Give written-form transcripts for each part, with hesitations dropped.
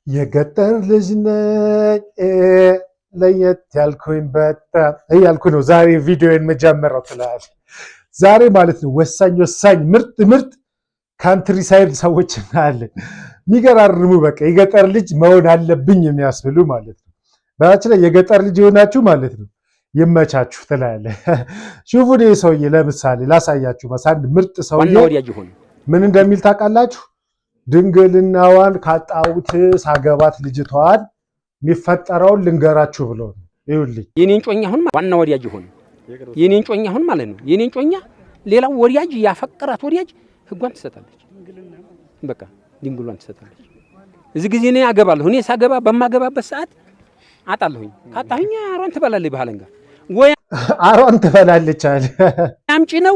የገጠር ልጅ ነኝ ለየት ያልኩኝ በጣም እያልኩ ነው ዛሬ ቪዲዮን መጀመሪያው ትላለህ። ዛሬ ማለት ነው ወሳኝ ምርጥ ካንትሪ ሳይድ ሰዎች እናያለን። የሚገራርሙ በቃ የገጠር ልጅ መሆን አለብኝ የሚያስብሉ ማለት ነው። በአጭር ላይ የገጠር ልጅ የሆናችሁ ማለት ነው ይመቻችሁ ትላለህ። ሹፉ ሰውዬ ለምሳሌ ላሳያችሁ። አንድ ምርጥ ሰውዬ ምን እንደሚል ታውቃላችሁ? ድንግልናዋን ካጣውት ሳገባት ልጅቷን የሚፈጠረውን ልንገራችሁ ብሎ ነው። ይኸውልኝ የኔን ጮኛ አሁን ዋና ወዲያጅ ሆነ። የኔን ጮኛ አሁን ማለት ነው የኔን ጮኛ ሌላው ወዲያጅ ያፈቀራት ወዲያጅ ህጓን ትሰጣለች። በቃ ድንግሏን ትሰጣለች። እዚህ ጊዜ እኔ አገባለሁ። እኔ ሳገባ በማገባበት ሰዓት አጣለሁኝ። ካጣሁኝ አሯን ትበላለች። ባህለንጋ ወይ አሯን ትበላለች አለ አምጪ ነው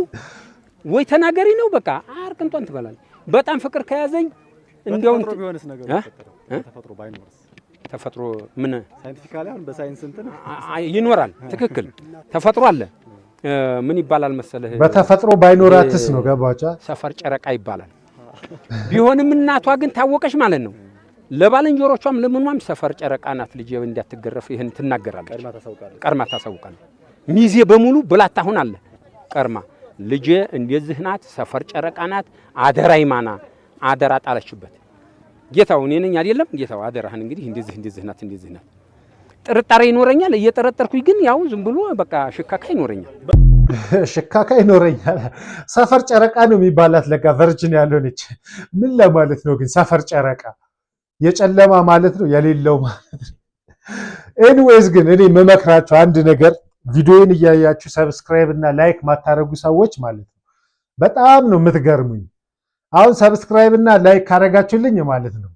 ወይ ተናገሪ ነው። በቃ አርቅንጧን ትበላለች። በጣም ፍቅር ከያዘኝ እንደው ቢሆንስ ነገር ተፈጥሮ ባይኖርስ? ተፈጥሮ ምን ሳይንቲፊካሊ አሁን በሳይንስ እንትን ይኖራል። ትክክል ተፈጥሮ አለ። ምን ይባላል መሰለህ? በተፈጥሮ ባይኖራትስ ነው ገባቻ? ሰፈር ጨረቃ ይባላል። ቢሆንም እናቷ ግን ታወቀች ማለት ነው። ለባልንጀሮቿም ለምንዋም ሰፈር ጨረቃ ናት ልጅ እንዳትገረፍ ይሄን ትናገራለች። ቀርማ ታሳውቃለች። ሚዜ በሙሉ ብላታ አሁን አለ ቀርማ ልጅ እንደዚህ ናት፣ ሰፈር ጨረቃ ናት፣ አደራ ይማና አደራ ጣለችበት። ጌታው እኔ ነኝ አይደለም ጌታው አደራህን እንግዲህ እንደዚህ ናት። ጥርጣሬ ይኖረኛል። እየጠረጠርኩኝ ግን ያው ዝም ብሎ በቃ ሽካካ ይኖረኛል። ሰፈር ጨረቃ ነው የሚባላት ለካ ቨርጂን ያልሆነች ምን ለማለት ነው ግን? ሰፈር ጨረቃ የጨለማ ማለት ነው የሌለው ማለት ነው። ኤኒዌይስ ግን እኔ መመክራችሁ አንድ ነገር ቪዲዮን እያያችሁ ሰብስክራይብ እና ላይክ ማታረጉ ሰዎች ማለት ነው በጣም ነው የምትገርሙኝ። አሁን ሰብስክራይብ እና ላይክ ካረጋችሁልኝ ማለት ነው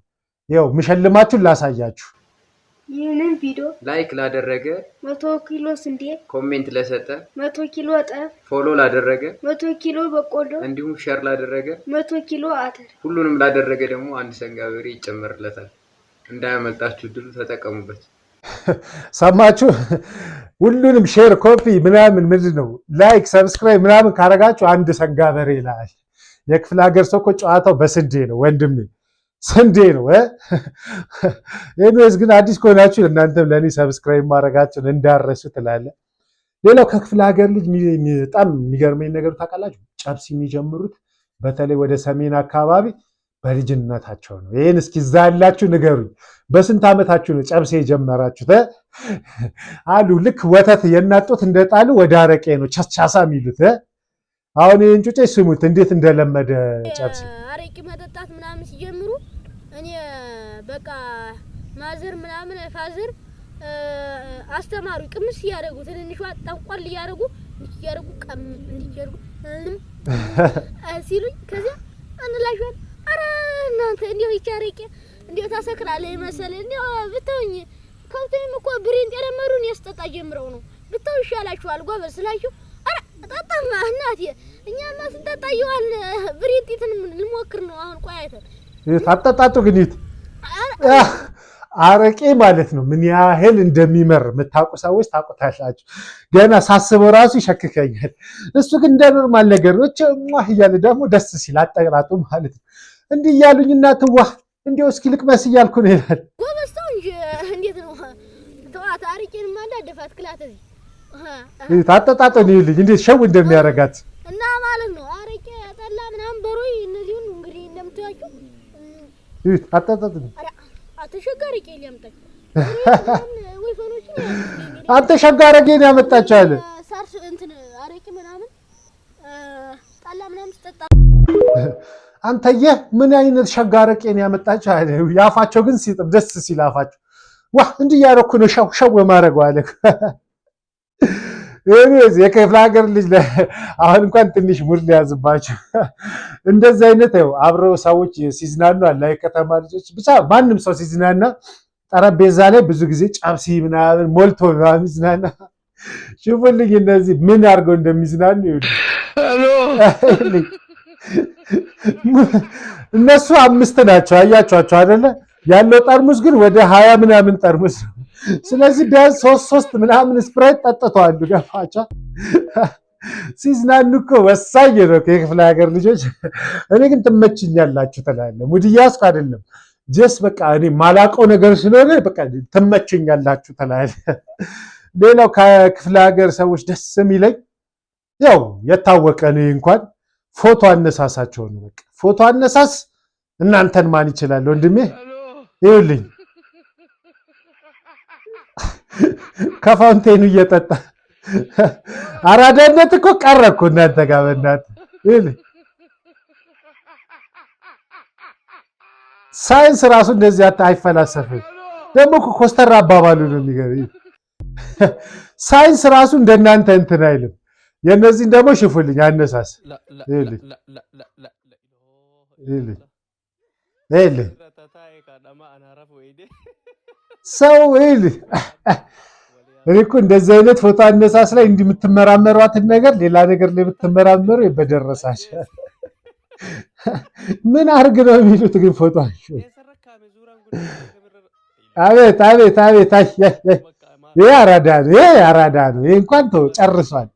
ያው ምሸልማችሁን ላሳያችሁ። ይህንን ቪዲዮ ላይክ ላደረገ 100 ኪሎ ስንዴ፣ ኮሜንት ለሰጠ 100 ኪሎ ጤፍ፣ ፎሎ ላደረገ 100 ኪሎ በቆሎ፣ እንዲሁም ሼር ላደረገ 100 ኪሎ አተር፣ ሁሉንም ላደረገ ደግሞ አንድ ሰንጋ በሬ ይጨመርለታል። እንዳያመልጣችሁ ድሉ ተጠቀሙበት። ሰማችሁ? ሁሉንም ሼር ኮፒ ምናምን ምንድን ነው ላይክ ሰብስክራይብ ምናምን ካረጋችሁ አንድ ሰንጋ በሬ ይላል። የክፍለ ሀገር ሰው እኮ ጨዋታው በስንዴ ነው ወንድሜ፣ ስንዴ ነው። ኤኒዌይስ ግን አዲስ ከሆናችሁ እናንተም ለኔ ሰብስክራይብ ማድረጋችሁን እንዳረሱ ትላለህ። ሌላው ከክፍለ ሀገር ልጅ በጣም የሚገርመኝ ነገር ታውቃላችሁ? ጨብሲ የሚጀምሩት በተለይ ወደ ሰሜን አካባቢ በልጅነታቸው ነው። ይሄን እስኪ እዛ ያላችሁ ንገሩኝ። በስንት ዓመታችሁ ነው ጨብሴ የጀመራችሁት አሉ? ልክ ወተት የናጡት እንደጣሉ ወደ አረቄ ነው ቻቻሳ የሚሉት። አሁን ይሄን ጩጬ ስሙት እንዴት እንደለመደ ጨብሴ አረቄ መጠጣት ምናምን ሲጀምሩ እኔ በቃ ማዘር ምናምን ፋዘር አስተማሩ። ቅምስ ያደርጉ ትንንሿ ጠንቋል ያደርጉ ቀም እንዲያደርጉ ሲሉኝ ከዚያ አንላሽዋል። አረ እናንተ እንዴው ይቻረቄ እንዴው ታሰክራለህ መሰለ እንዴው ብተውኝ ከብተውም እኮ ብሬን የለመዱን ያስጠጣ ጀምረው ነው ብተው ይሻላችኋል ጎበዝ ስላችሁ። አረ ጠጣማ እናቴ እኛማ ስንጠጣየዋል ብሬንቲትን ልሞክር ነው አሁን ቆያይተን ታጠጣጡ ግኒት አረቄ ማለት ነው ምን ያህል እንደሚመር የምታውቁ ሰዎች ታውቁታላችሁ። ገና ሳስበው ራሱ ይሸክከኛል። እሱ ግን እንደ ኖርማል ነገር ነው እያለ ደግሞ ደስ ሲል አጠራጡ ማለት ነው። እንዲህ እያሉኝ እናትዋ እንዲያው እስኪ ልቅመስ እያልኩ ነው ይላል። ጎበዝ ተው እንጂ እንዴት ነው ተዋት። አረቄንማ እንዳደፋት ክላት እዚህ ታጠጣጡ ነው ይልኝ እንዴት ሸው እንደሚያረጋት እና ማለት ነው። አረቄ ጠላ ምናምን በሮይ እነዚህን እንግዲህ እንደምታዩአቸው አጠጣጡ አተሸጋረቄ ሊያምጣኝ ወይ ፈኖች አተሸጋረቄን ያመጣቻለ ሳርስ እንትን አረቄ ምናምን ጠላ ምናምን ተጠጣ። አንተዬ ምን አይነት ሸጋረቄን ያመጣቻለ? ያፋቸው ግን ሲጥም ደስ ሲል አፋቸው ዋ እንዲህ ያረኩ ነው ሸው ማረጋው አለ። እኔስ የክፍለ ሀገር ልጅ አሁን እንኳን ትንሽ ሙድ ሊያዝባችሁ እንደዚህ አይነት ነው። አብረው ሰዎች ሲዝናኑ አለ ከተማ ልጆች ብቻ ማንም ሰው ሲዝናና ጠረጴዛ ላይ ብዙ ጊዜ ጨብሲ ምናምን ሞልቶ ነው የሚዝናና። ሽፉልኝ እነዚህ ምን አድርገው እንደሚዝናኑ ይሁን። እነሱ 5 ናቸው አያችኋቸው አይደለ? ያለው ጠርሙስ ግን ወደ 20 ምናምን ጠርሙስ ነው። ስለዚህ ቢያንስ 3 ምናምን ስፕራይት ጠጥተዋል። ገፋቻ ሲዝናኑ እኮ ወሳኝ ነው የክፍለ ሀገር ልጆች። እኔ ግን ትመችኛላችሁ ትላለህ። ሙድ እያዝኩ አይደለም ጀስ በቃ እኔ ማላቀው ነገር ስለሆነ በቃ ትመቸኛላችሁ ትላለህ። ሌላው ከክፍለ ሀገር ሰዎች ደስ የሚለኝ ያው የታወቀ ነው እንኳን ፎቶ አነሳሳቸው ነው። በቃ ፎቶ አነሳስ እናንተን ማን ይችላል ወንድሜ? ይኸውልኝ ከፋውንቴኑ እየጠጣ አራዳነት እኮ ቀረ እኮ እናንተ ጋር በእናትህ። ይኸውልኝ ሳይንስ ራሱ እንደዚህ አይፈላሰፍም። ደግሞ እኮ ኮስተር አባባሉ ነው የሚገርም። ሳይንስ ራሱ እንደናንተ እንትን አይልም። የእነዚህን ደግሞ ሽፉልኝ አነሳስ ሰው እኔ እኮ እንደዚህ አይነት ፎቶ አነሳስ ላይ እንዲህ የምትመራመሯትን ነገር ሌላ ነገር ላይ የምትመራመሩ በደረሳች ምን አርግ ነው የሚሉት ግን ፎቶአቸው። አቤት አቤት አቤት ይሄ አራዳ ነው፣ ይሄ አራዳ ነው። ይሄ እንኳን ተው ጨርሷል።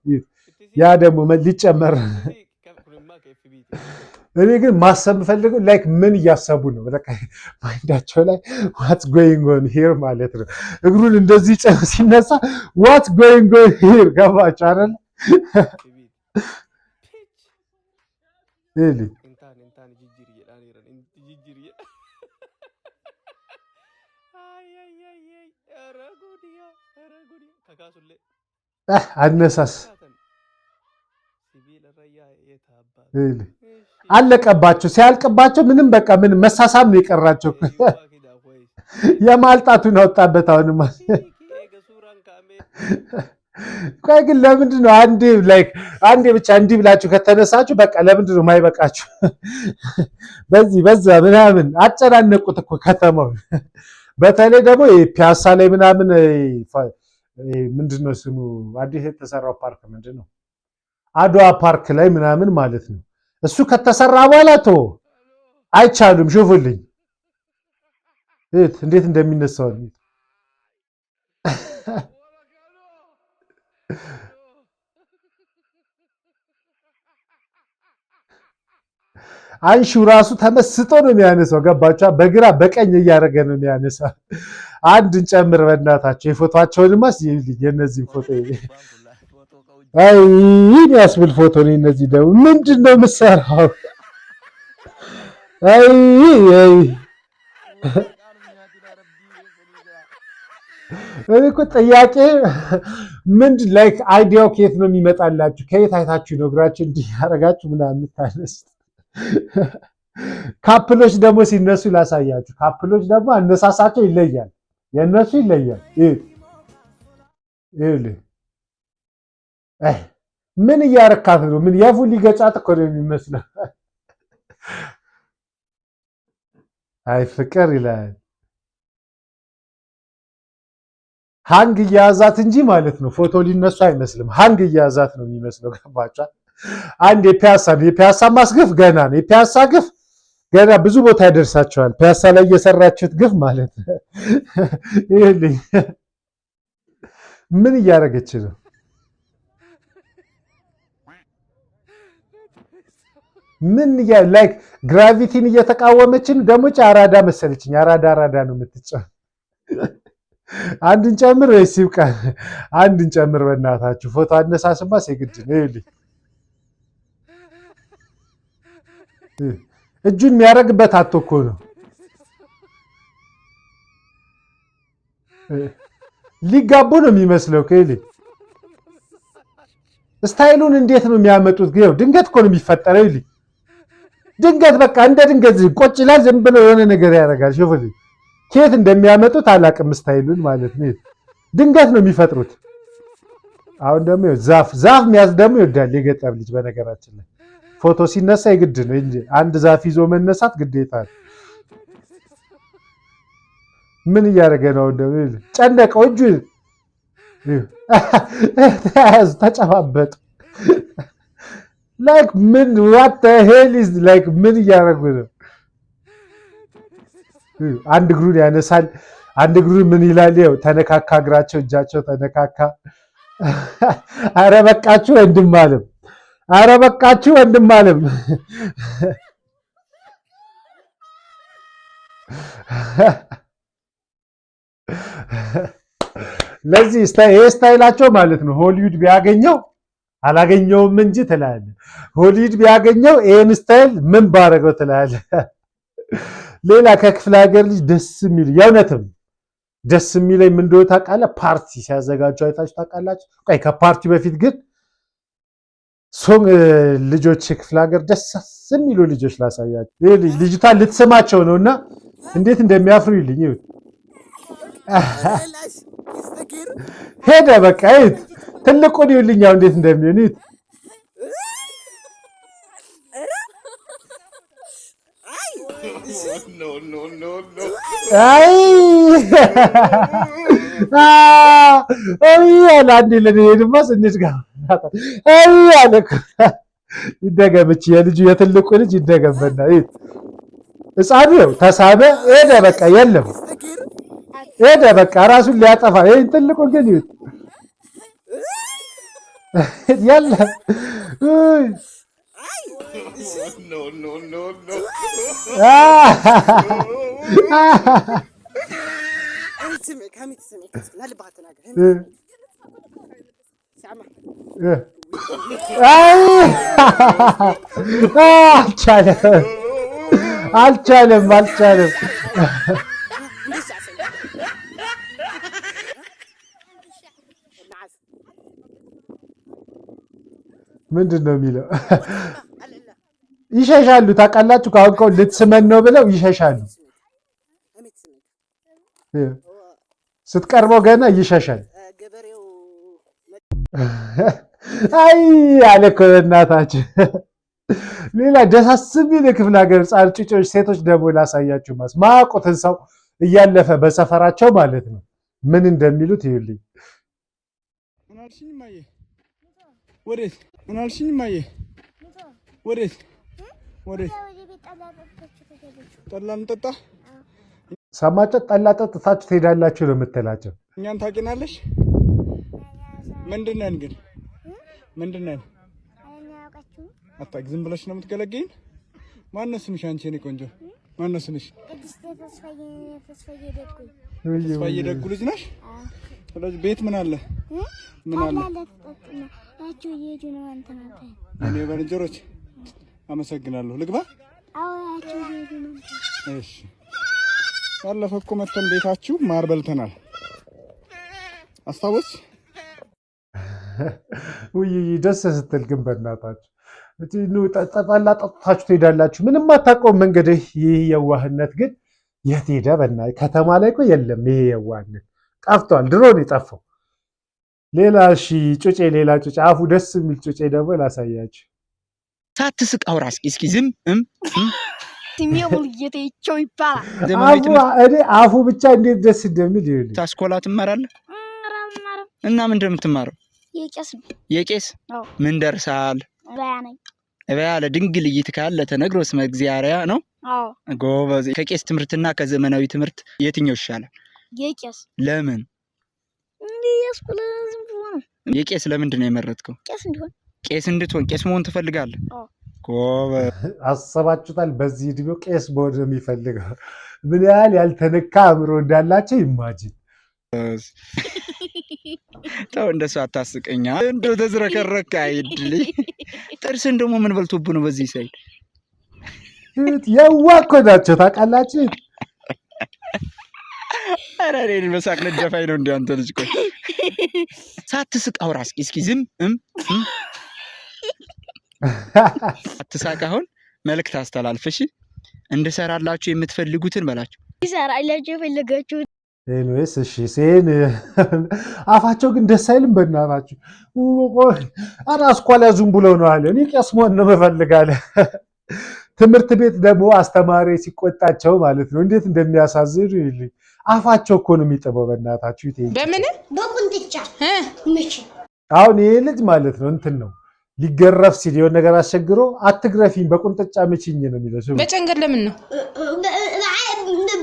ያ ደግሞ ሊጨመር። እኔ ግን ማሰብ ፈልገው ላይክ ምን እያሰቡ ነው በቃ ማይንዳቸው ላይ ዋትስ ጎይንግ ኦን ሂር ማለት ነው። እግሩን እንደዚህ ሲነሳ ዋትስ ጎይንግ ኦን ሂር ገባችሁ አይደል? እሊ አነሳስ አለቀባቸው። ሲያልቅባቸው ምንም በቃ ምንም መሳሳም ነው የቀራቸው። የማልጣቱን አወጣበት። አሁንማ ቆይ ግን ለምንድን ነው አንዴ ብቻ እንዲህ ብላችሁ ከተነሳችሁ በቃ ለምንድን ነው የማይበቃችሁ? በዚህ በዛ ምናምን አጨናነቁት እኮ ከተማው። በተለይ ደግሞ ፒያሳ ላይ ምናምን ምንድን ነው ስሙ አዲስ የተሰራው ፓርክ ምንድን ነው አድዋ ፓርክ ላይ ምናምን ማለት ነው። እሱ ከተሰራ በኋላ አይቻሉም። ሹፉልኝ እንዴት እንደሚነሳው አንሺው ራሱ ተመስጦ ነው የሚያነሳው። ገባችሁ? በግራ በቀኝ እያደረገ ነው የሚያነሳው። አንድ እንጨምር በእናታቸው። የፎቶአቸውንማ የነዚህን ፎቶ አይ የሚያስብል ፎቶ ነው። እነዚህ ደግሞ ምንድን ነው የምትሰራው? አይ እኔ እኮ ጥያቄ ምንድን ላይክ አይዲያው ከየት ነው የሚመጣላችሁ? ከየት አይታችሁ ነው እግራችሁ እንዲህ ያደረጋችሁ ምናምን የምታነሱት? ካፕሎች ደግሞ ሲነሱ ላሳያችሁ። ካፕሎች ደግሞ አነሳሳቸው ይለያል። የእነሱ ይለያል። ይኸውልህ ምን እያረካት ነው? ምን የፉሊ ገጫት እኮ ነው የሚመስለው። አይ ፍቅር ይላል። ሃንግ እያያዛት እንጂ ማለት ነው ፎቶ ሊነሱ አይመስልም። ሃንግ እያያዛት ነው የሚመስለው። ገባችኋል? አንድ የፒያሳ ማስገፍ ገና ነው። የፒያሳ ግፍ ገና ብዙ ቦታ ያደርሳቸዋል። ፒያሳ ላይ እየሰራችሁት ግፍ ማለት ነው። ይኸውልኝ ምን እያደረገች ነው? ምን ላይክ ግራቪቲን እየተቃወመችን ደግሞ አራዳ መሰለችኝ። አራዳ ነው የምትጫው። አንድን ጨምር ወይስ ይብቃ? አንድን ጨምር በእናታችሁ። ፎቶ አነሳስማ ሲግድ ነው። ይኸውልኝ እጁን የሚያደርግበት አቶ እኮ ነው። ሊጋቡ ነው የሚመስለው። ይኸውልኝ ስታይሉን እንዴት ነው የሚያመጡት? ድንገት እኮ ነው የሚፈጠረው። ይኸውልኝ ድንገት በቃ እንደ ድንገት ቆጭ ይላል። ዝም ብሎ የሆነ ነገር ያደርጋል። ሹፉልኝ ከየት እንደሚያመጡት አላውቅም። ስታይሉን ማለት ነው ድንገት ነው የሚፈጥሩት። አሁን ደግሞ ዛፍ የሚያዝ ደግሞ ይወዳል የገጠር ልጅ። በነገራችን ላይ ፎቶ ሲነሳ የግድ ነው እንጂ አንድ ዛፍ ይዞ መነሳት ግዴታ ነው። ምን እያደረገ ነው? ጨነቀው እጁ ተያዙ፣ ተጨባበጡ። ላይክ ምን what the hell is like ምን እያደረጉ ነው? አንድ እግሩን ያነሳል፣ አንድ እግሩን ምን ይላል? ይኸው ተነካካ፣ እግራቸው እጃቸው ተነካካ። አረ በቃችሁ ወንድም አለም፣ አረ በቃችሁ ወንድም አለም። ለዚህ ስታይላቸው ማለት ነው ሆሊውድ ቢያገኘው አላገኘውም እንጂ ትላለህ። ሆሊውድ ቢያገኘው ይሄን ስታይል ምን ባረገው ትላለህ። ሌላ ከክፍለ ሀገር ልጅ ደስ የሚል የእውነትም ደስ የሚለኝ ምን እንደሆነ ታውቃለህ? ፓርቲ ሲያዘጋጁ አይታችሁ ታውቃላችሁ? ቆይ ከፓርቲ በፊት ግን ሶንግ ልጆች ክፍለ ሀገር ደስ የሚሉ ልጆች ላሳያችሁ። ይሄ ልጅቷ ልትስማቸው ነውና እንዴት እንደሚያፍሩ ይልኝ። ሄደ በቃ ይት ትልቁን ይልኛው እንዴት እንደሚሆን ይት አይ አንዴ ለኔ ማስ እንድጋ አይ አለኩ ይደገምች የልጁ የትልቁ ልጅ ይደገምና ይት ሕፃኑ ተሳበ ሄደ በቃ የለም ሄደ በቃ ራሱን ሊያጠፋ ይሄን ትልቁ ግን ይት ያለ አልቻለም ምንድን ነው የሚለው? ይሸሻሉ። ታውቃላችሁ ካሁን ልትስመን ነው ብለው ይሸሻሉ። ስትቀርበው ገና ይሸሻል። አይ አለ እኮ እናታችን። ሌላ ደሳስ የሚል የክፍለ ሀገር ሕፃን ጩጮች ሴቶች ደግሞ ላሳያችሁ ማያውቁትን ሰው እያለፈ በሰፈራቸው ማለት ነው ምን እንደሚሉት ይኸውልኝ። ምናልሽኝ ማየ ወዴት ጠላ እንጠጣ ሰማቸው። ጠላ ጠጥታችሁ ትሄዳላችሁ ነው የምትላቸው። እኛን ታውቂናለሽ? ምንድን ነን ግን ምንድን ነን? አታውቂ ዝም ብለሽ ነው የምትገለገይን። ማነው ስምሽ አንቺ? የእኔ ቆንጆ ማነው ስምሽ? ተስፋዬ ደጉ ልጅ ነሽ? ስለዚህ ቤት ምን አለ? ምን አለ? እኔ ባልንጀሮች አመሰግናለሁ። ልግባ? እሺ። ባለፈው እኮ መተን ቤታችሁ ማር በልተናል። አስታውስ? ውይ ደስ ስትል ግን በእናታችሁ ጠላ ጠጥታችሁ ትሄዳላችሁ። ምንም አታውቀውም መንገድ። ይህ የዋህነት ግን የት ሄደ? በእናትህ ከተማ ላይ እኮ የለም ይሄ የዋህነት ጠፍቷል። ድሮ ነው የጠፋው። ሌላ እሺ ጩጬ ሌላ ጩጬ አፉ ደስ የሚል ጩጬ ደግሞ ላሳያችሁ። ሳትስቅ አውራ እስኪ ዝም ሲሚያው እየተይቸው ይባላል። አፉ ብቻ እንዴት ደስ እንደሚል ይኸውልህ። ታስኮላ ትማራለህ እና ምን እንደምትማረው? የቄስ ምን ደርሳል? እበያ ለድንግል እይትካለ ተነግሮ ስመ እግዚአብሔር ነው። ጎበዝ። ከቄስ ትምህርትና ከዘመናዊ ትምህርት የትኛው ይሻላል? የቄስ። ለምን? የቄስ ለምንድን ነው የመረጥከው? ቄስ እንድትሆን ቄስ መሆን ትፈልጋለህ? ጎበዝ። አሰባችሁታል? በዚህ እድሜው ቄስ መሆን የሚፈልገው ምን ያህል ያልተነካ አእምሮ እንዳላቸው ይማጂን። ተው እንደሱ አታስቀኛ። እንደው ተዝረከረከ አይድልኝ። ጥርስን ደግሞ ምን በልቶብህ ነው በዚህ ሳይድ? የዋህ እኮ ናቸው ታውቃላችሁ። ኧረ እኔን በሳቅ ልደፋኝ ነው እንደ አንተ ልጅ። ቆይ ሳትስቅ አውራ እስኪ ዝም አትሳቅ። አሁን መልዕክት አስተላልፍሽ እንድሰራላችሁ የምትፈልጉትን በላችሁ። ይሰራላችሁ የፈለጋችሁ ኤኒዌይስ እሺ። ሲን አፋቸው ግን ደስ አይልም በእናታችሁ። ኧረ አስኳላ ዝም ብለው ነው አለ። እኔ ቄስ መሆን ነው የምፈልጋለሁ። ትምህርት ቤት ደግሞ አስተማሪ ሲቆጣቸው ማለት ነው እንዴት እንደሚያሳዝኑ ይልኝ። አፋቸው እኮ ነው የሚጠበው በእናታችሁ። በምን በቁንጥጫ ምች። አሁን ይሄ ልጅ ማለት ነው እንትን ነው ሊገረፍ ሲል የሆነ ነገር አስቸግሮ አትግረፊኝ በቁንጥጫ ምችኝ ነው የሚለው። በጨንገር ለምን ነው?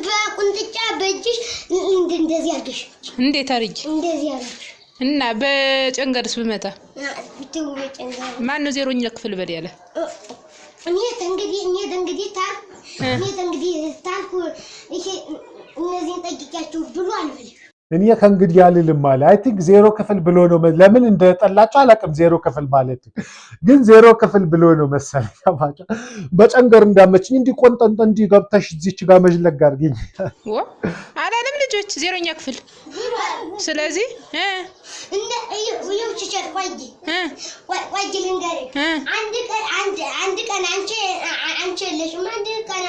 በቁንጥጫ በእጅሽ እንደዚህ አድርገሽ። እንዴት አድርጊ? እንደዚህ አድርገሽ እና በጨንገርስ ብመታ ማን ነው ዜሮኛ ክፍል በል ያለ? እኔ እንግዲህ ታልኩ ይሄ እነዚህን ጠይቂያቸው ብሎ አልፈልግም። እኔ ከእንግዲህ አልልም አለ። አይ ቲንክ 0 ክፍል ብሎ ነው። ለምን እንደጠላቸው አላውቅም። 0 ክፍል ማለት ግን 0 ክፍል ብሎ ነው መሰለኝ። በጨንገር እንዳመችኝ እንዲህ ቆንጠንጠ እንዲህ ገብተሽ እዚች ጋር መዥለግ አድርጊኝ አላለም ልጆች 0ኛ ክፍል። ስለዚህ ቆይ ልንገርህ፣ አንድ ቀን አንቺ የለሽም። አንድ ቀን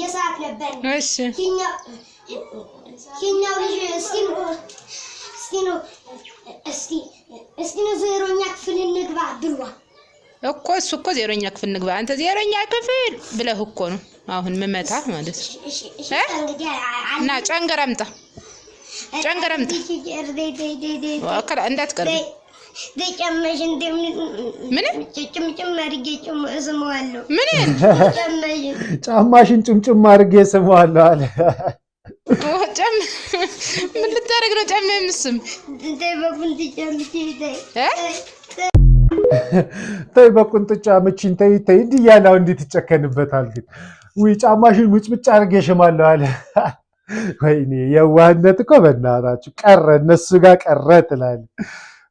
የሰዓት ነበር። እሺ ይኸኛው ልጅ እስቲ ነው 0ኛ ክፍል እንግባ ብሏል እኮ። እሱ እኮ 0ኛ ክፍል እንግባ፣ አንተ 0ኛ ክፍል ብለህ እኮ ነው አሁን መመታህ ማለት ነው። እና ጨንገር አምጣ እንዳትቀርብ። ምን ጫማሽን ጭምጭም አድርጌ ስመዋለሁ አለ። ምን ልታደርግ ነው? ጫማ የምስም ተይ በቁንጥጫ ምቺን ተይ እንዲህ እያለ እንዴት ይጨከንበታል ግን። ውይ ጫማሽን ሙጭምጭ አድርጌ ሽማለሁ አለ። ወይኔ የዋህነት እኮ በእናታችሁ ቀረ፣ እነሱ ጋር ቀረ ትላለህ።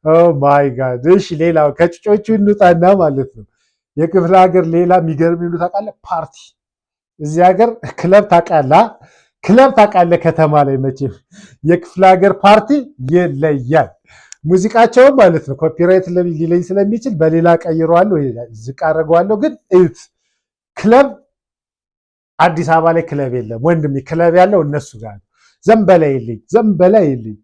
ኦ ማይ ጋድ። እሺ ሌላው ከጭጮቹ እንውጣና ማለት ነው የክፍለ ሀገር ሌላ የሚገርም ይሉ ታውቃለህ? ፓርቲ እዚህ ሀገር ክለብ ታውቃለህ? ከተማ ላይ መቼም የክፍለ ሀገር ፓርቲ ይለያል። ሙዚቃቸውም ማለት ነው ኮፒራይት ሊለኝ ስለሚችል በሌላ ቀይረዋለሁ፣ ዝቅ አደርገዋለሁ። ግን እዩት፣ ክለብ አዲስ አበባ ላይ ክለብ የለም ወንድሜ። ክለብ ያለው እነሱ ጋር ነው። ዘንበላ የለኝ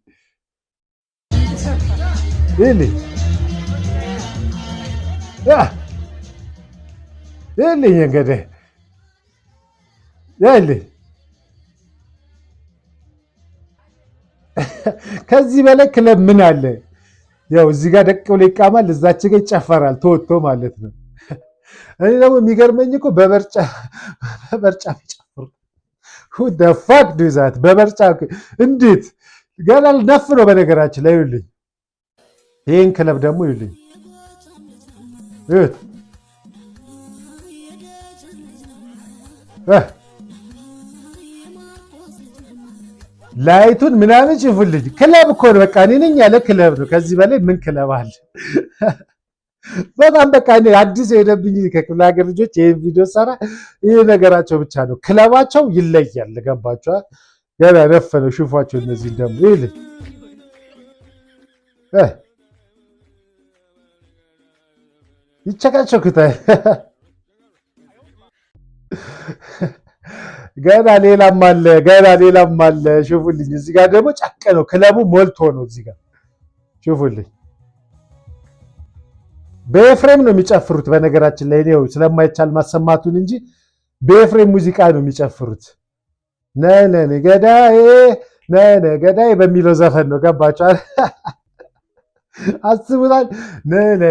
እንግዲህ ከዚህ በላይ ክለብ ምን አለ? ያው እዚህ ጋር ደቅ ብሎ ይቃማል፣ እዛች ጋር ይጨፈራል ተወጥቶ ማለት ነው። እኔ ደግሞ የሚገርመኝ እኮ በበርጫ የሚጨፍሩ who the fuck do that? በበርጫ እንዴት ገና ነፍ ነው። በነገራችን ላይ ይኸውልኝ ይህን ክለብ ደግሞ ይኸውልኝ ላይቱን ምናምን ጭፉልኝ። ክለብ እኮ ነው በቃ። እኔ ነኝ ያለ ክለብ ነው። ከዚህ በላይ ምን ክለብ አለ? በጣም በቃ እኔ አዲስ የሄደብኝ ከክፍለ ሀገር ልጆች ይህን ቪዲዮ ሰራ። ይህ ነገራቸው ብቻ ነው፣ ክለባቸው ይለያል። ገባቸዋ? ገና ነፍ ነው። ሽፏቸው እነዚህ ደግሞ ይልኝ ይቸካቸኩታል። ገና ሌላም አለ። ሽፉልኝ። እዚህ ጋር ደግሞ ጨቅ ነው፣ ክለቡ ሞልቶ ነው። እዚህ ጋር ሽፉልኝ። በኤፍሬም ነው የሚጨፍሩት። በነገራችን ላይ ነው ስለማይቻል ማሰማቱን እንጂ በኤፍሬም ሙዚቃ ነው የሚጨፍሩት። ነነ ገዳይ በሚለው ዘፈን ነው። ገባችኋል? አስቡታል። ነነ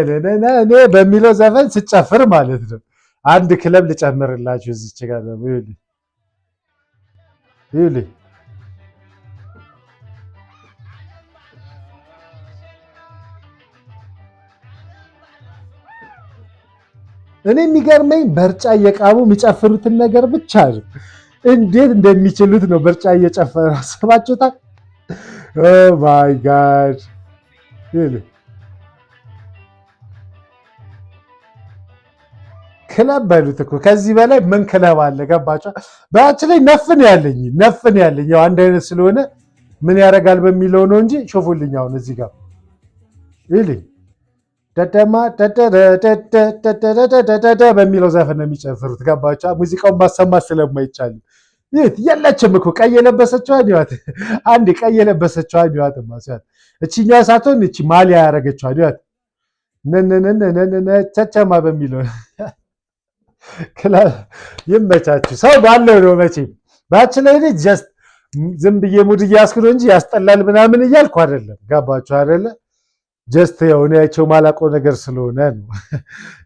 በሚለው ዘፈን ስጨፍር ማለት ነው። አንድ ክለብ ልጨምርላችሁ እዚች ጋር ነው። ይኸውልህ እኔ የሚገርመኝ በርጫ እየቃሙ የሚጨፍሩትን ነገር ብቻ ነው። እንዴት እንደሚችሉት ነው በርጫ እየጨፈሩ አስባችሁታል? ኦ ማይ ጋድ። ክለብ በሉት እኮ ከዚህ በላይ ምን ክለብ አለ? ገባችሁ? በአችን ላይ ነፍን ያለኝ ያው አንድ አይነት ስለሆነ ምን ያደርጋል በሚለው ነው እንጂ ሾፉልኝ። አሁን እዚህ ጋር ይልኝ ደደማ በሚለው ዘፈን ነው የሚጨፍሩት። ገባችሁ? ሙዚቃውን ማሰማት ስለማይቻል የለችም እኮ ቀይ የለበሰችዋን ይዋት፣ አንድ ቀይ የለበሰችዋን ይዋት ማስያት፣ እቺኛ ሳትሆን እቺ ማሊያ ያደረገችዋን ይዋት፣ ነነነነነነ ቸቸማ በሚለው ክላስ ይመቻችሁ። ሰው ባለው ነው መቼም። ባችለኝ ጀስት ዝም ብዬ ሙድ እያስኩ ነው እንጂ ያስጠላል ምናምን እያልኩ አይደለም። ገባችሁ አይደለ? ጀስት የሆነያቸው ማላውቀው ነገር ስለሆነ ነው።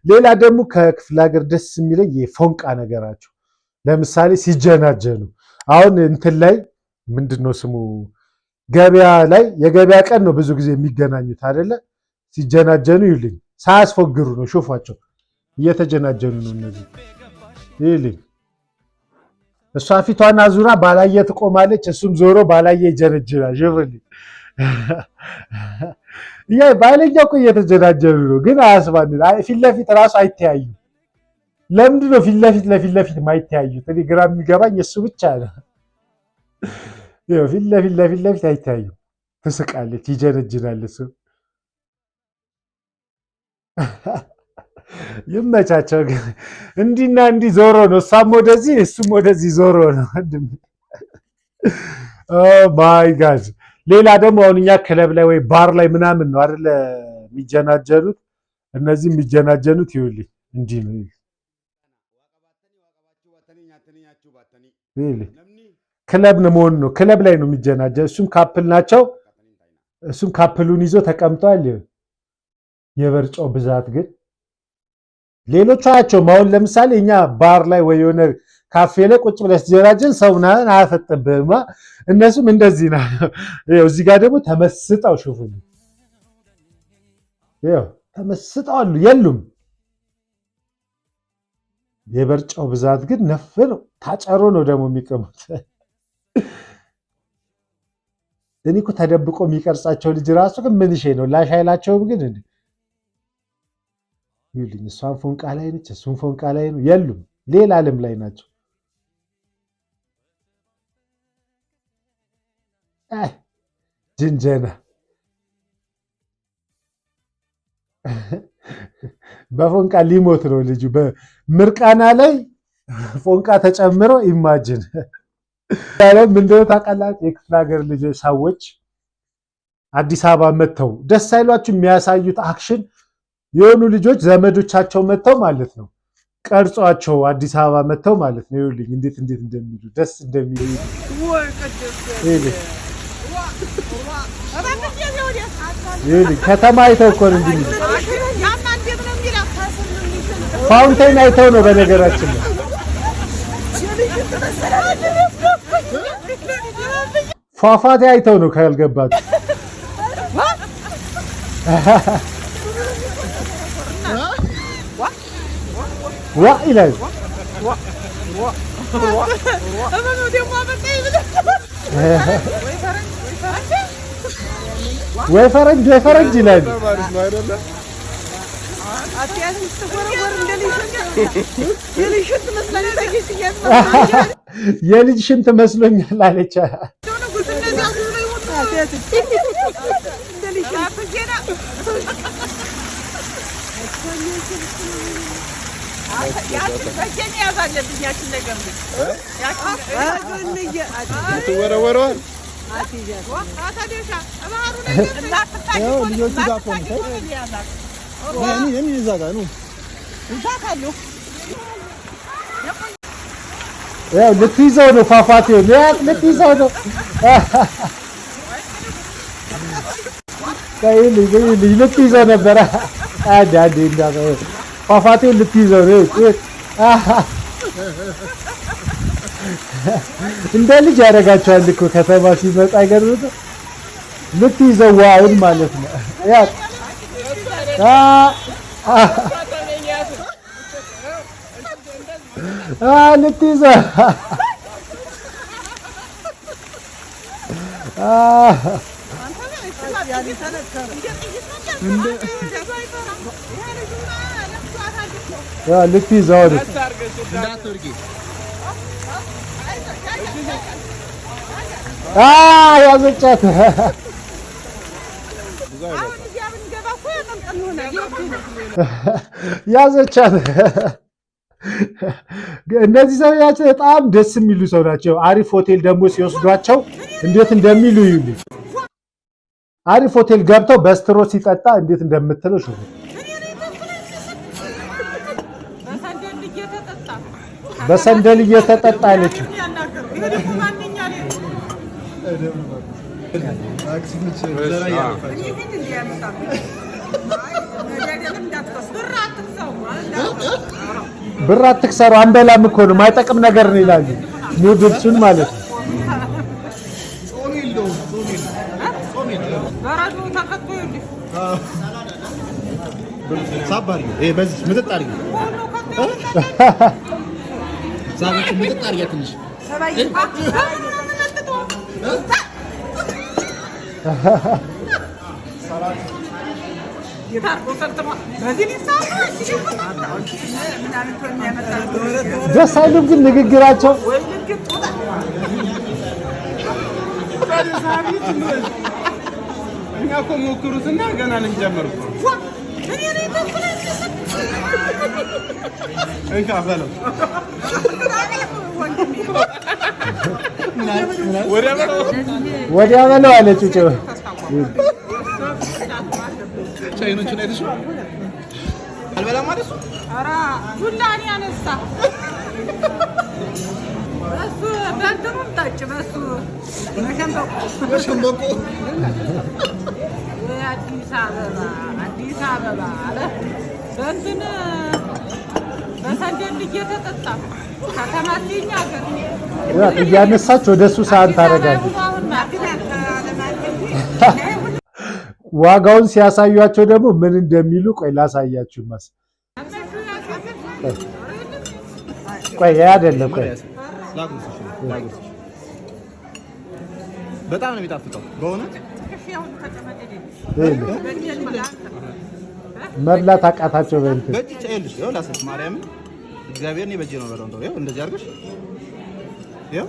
ሌላ ደግሞ ከክፍለ ሀገር ደስ የሚለኝ የፎንቃ ነገራቸው። ለምሳሌ ሲጀናጀኑ አሁን እንትን ላይ ምንድነው ስሙ ገበያ ላይ የገበያ ቀን ነው ብዙ ጊዜ የሚገናኙት አይደለ? ሲጀናጀኑ ይልኝ ሳያስፎግሩ ነው። ሹፏቸው እየተጀናጀኑ ነው እነዚህ። ይልኝ እሷ ፊቷን አዙራ ባላየ ትቆማለች፣ እሱም ዞሮ ባላየ ይጀነጅናል። ይፈልግ ያ ባለኛው እኮ እየተጀናጀኑ ነው፣ ግን አያስባልን። ፊት ለፊት ራሱ አይተያዩም። ለምንድን ነው ፊት ለፊት ማይተያዩት? እኔ ግራ የሚገባኝ እሱ ብቻ ነው። ይኸው ፊት ለፊት አይተያዩም። ትስቃለች፣ ይጀነጅናል እሱ። ይመቻቸው። ግን እንዲና እንዲህ ዞሮ ነው፣ እሷም ወደዚህ እሱም ወደዚህ ዞሮ ነው። ኦ ማይ ጋድ። ሌላ ደግሞ አሁን እኛ ክለብ ላይ ወይ ባር ላይ ምናምን ነው አይደል የሚጀናጀኑት። እነዚህ የሚጀናጀኑት ይኸውልኝ እንዲህ ነው። ክለብ ነው መሆን ነው። ክለብ ላይ ነው የሚጀናጀን። እሱም ካፕል ናቸው። እሱም ካፕሉን ይዞ ተቀምጧል። የበርጫው ብዛት ግን ሌሎቹ አያቸውም። አሁን ለምሳሌ እኛ ባር ላይ ወይ የሆነ ካፌ ላይ ቁጭ ብለህ ስትጀናጀን ሰው ምናምን አያፈጥብህማ። እነሱም እንደዚህ ነው። ይኸው እዚህ ጋር ደግሞ ተመስጠው ሹፉኝ። ይኸው ተመስጠው አሉ የሉም። የበርጫው ብዛት ግን ነፍ ነው። ታጨሮ ነው ደግሞ የሚቀሙት። እኔ እኮ ተደብቆ የሚቀርጻቸው ልጅ ራሱ ግን ምን ሼ ነው ላሽ አይላቸውም። ግን እንዴ ይልኝ እሷን ፎንቃ ላይ ነች፣ እሱን ፎንቃ ላይ ነው። የሉም ሌላ ዓለም ላይ ናቸው። ጅንጀና በፎንቃ ሊሞት ነው ልጁ። በምርቃና ላይ ፎንቃ ተጨምሮ ኢማጂን ያለም እንደው ታውቃላችሁ። የክፍለ ሀገር ልጆች ሰዎች አዲስ አበባ መጥተው ደስ አይሏችሁ የሚያሳዩት አክሽን የሆኑ ልጆች ዘመዶቻቸው መጥተው ማለት ነው ቀርጿቸው አዲስ አበባ መጥተው ማለት ነው። ይኸውልኝ እንዴት እንደሚሉ ደስ እንደሚሉ ይኸውልኝ ከተማ አይተው እኮ ነው እንዲህ ፋውንቴን አይተው ነው በነገራችን ነው። ፏፏቴ አይተው ነው ካልገባችሁ። ዋ ይላል ወይ ፈረንጅ ይላል። የልጅ ሽንት መስሎኛል አለች። ያው ልትይዘው ነው ፏፏቴው፣ ልትይዘው ነው። ልትይዘው ነበረ። ፏፏቴውን ልትይዘው ነው። እንደ ልጅ ያደርጋቸዋል እኮ ከተማ ሲመጣ ገርቶ ልትይዘው ዋውን ማለት ነው። ልትይዘው ልትይዘው ያዘቻት ያዘቻት። እነዚህ ሰዎች በጣም ደስ የሚሉ ሰው ናቸው። አሪፍ ሆቴል ደግሞ ሲወስዷቸው እንዴት እንደሚሉ ይሉኝ። አሪፍ ሆቴል ገብተው በስትሮ ሲጠጣ እንዴት እንደምትለው ሹ በሰንደል እየተጠጣ አለች። ብር አትክሰሩ አንበላም እኮ ነው ማይጠቅም ነገር ነው ይላሉ። ኑድልሱን ማለት ነው። ሳባሪ በዚህ ምጥጥ አድርጊ ሳባሪ ምጥጥ አድርጊ ትንሽ ደስ አይሉም ግን ንግግራቸው እኛ እኮ ሞክሩትና ገና ልንጀምር እኮ እንካ በለው ወዲያ በለው አለች ጩጭ ቻይኖቹን አይተሽ አልበላም ማለት ነው። ኧረ ዱላን ያነሳ በሱ በእንትኑም ጠጭ በሱ በሸንበቆ አዲስ አበባ አለ በእንትን በሰንደል እየተጠጣ ከተማሲኛ ሀገር እያነሳች ወደ እሱ ሰዓት ታደርጋለች። ዋጋውን ሲያሳዩአቸው ደግሞ ምን እንደሚሉ ቆይ ላሳያችሁ። ቆይ አይደለም ቆይ በጣም ነው የሚጣፍጠው በእውነት መብላት አቃታቸው። በእንትን በእጅ ቻይልሽ ይኸው ላሰት ማርያም እግዚአብሔር ነው በእጅ ነው በለው እንደው ይኸው እንደዚህ አድርገሽ ይኸው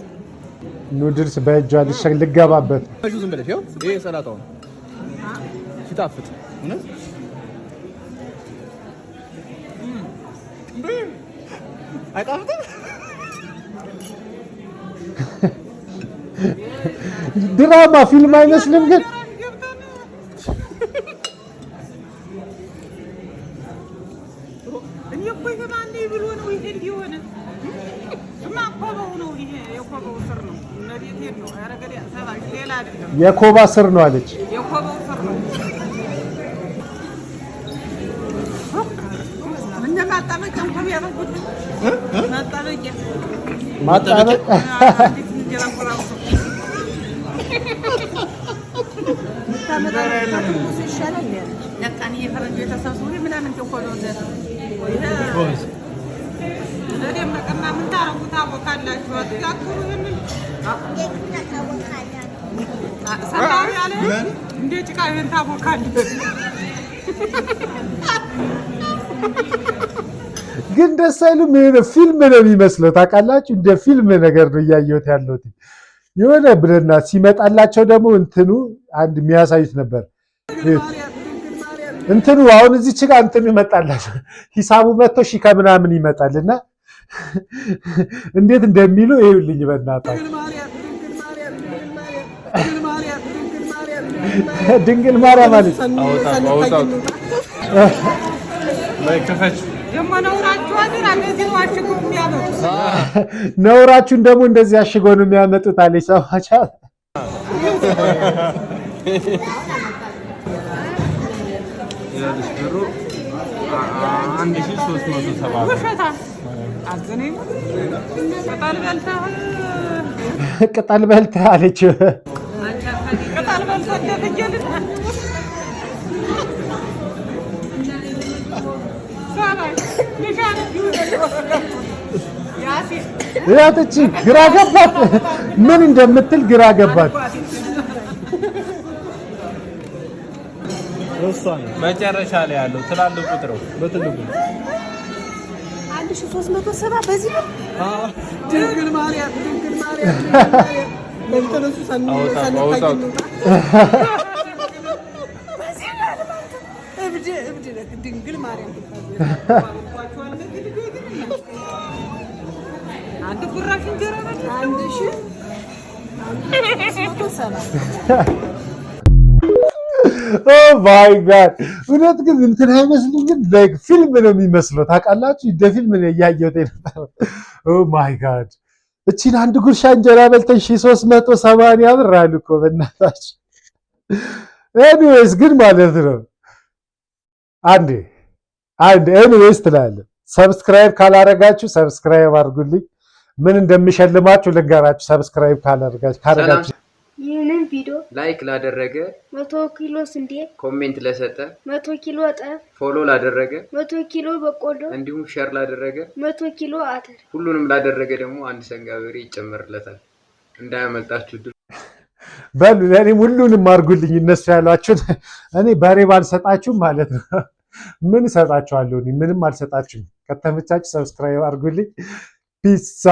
ኑድልስ በእጇ ልገባበት ዝም ብለሽ ይኸው ይሄ ሰላጣው ነው ሲጣፍጥ እውነት አይጣፍጥም። ድራማ ፊልም አይመስልም ግን የኮባ ስር ነው አለች። ማጣበቅ ግን ደስ አይሉም። ፊልም ነው የሚመስለው ታውቃላችሁ። እንደ ፊልም ነገር ነው እያየሁት ያለሁት። የሆነ ብለና ሲመጣላቸው ደግሞ እንትኑ አንድ የሚያሳዩት ነበር። እንትኑ አሁን እዚች ጋር እንትኑ ይመጣላቸው ሂሳቡ መጥቶ ሺህ ከምናምን ይመጣልና እንዴት እንደሚሉ ይኸውልኝ በእናታችሁ ድንግል ማርያም አለች። ነውራችሁን ደግሞ እንደዚህ አሽጎ ነው የሚያመጡት አለች። ሰማቻ ቅጠል በልተህ አለች። ያትቺ ግራ ገባት፣ ምን እንደምትል ግራ ገባት። መጨረሻ ላይ ያለው ትላልቅ ቁጥር በትልቁ 1370 በዚህ ነው። ድንግል ማርያም ለምተነሱ ድንግል ማርያም አንድ ጉራሽ እንጀራ ነው 1370 ኦ ማይ ጋድ እውነት ግን እንትን አይመስልም። ግን ላይክ ፊልም ነው የሚመስለው ታውቃላችሁ። እንደ ፊልም ነው እያየሁት የነበረው። ኦ ማይ ጋድ እቺን አንድ ጉርሻ እንጀራ በልተን 1380 ብር አሉ እኮ በእናታችሁ። ኤኒዌይስ ግን ማለት ነው አንዴ ኤኒዌይስ ትላለህ። ሰብስክራይብ ካላረጋችሁ ሰብስክራይብ አድርጉልኝ። ምን እንደሚሸልማችሁ ልንገራችሁ። ሰብስክራይብ ካላረጋችሁ ይህንን ቪዲዮ ላይክ ላደረገ 100 ኪሎ ስንዴ፣ ኮሜንት ለሰጠ 100 ኪሎ ጤፍ፣ ፎሎ ላደረገ 100 ኪሎ በቆሎ፣ እንዲሁም ሼር ላደረገ 100 ኪሎ አተር፣ ሁሉንም ላደረገ ደግሞ አንድ ሰንጋ በሬ ይጨመርለታል። እንዳያመልጣችሁ ድል በሉ ለኔም ሁሉንም አድርጉልኝ እነሱ ያሏችሁን። እኔ በሬ ባልሰጣችሁ ማለት ነው ምን እሰጣችኋለሁ? ምንም አልሰጣችሁም። ከተመቻችሁ ሰብስክራይብ አድርጉልኝ። ፒሳ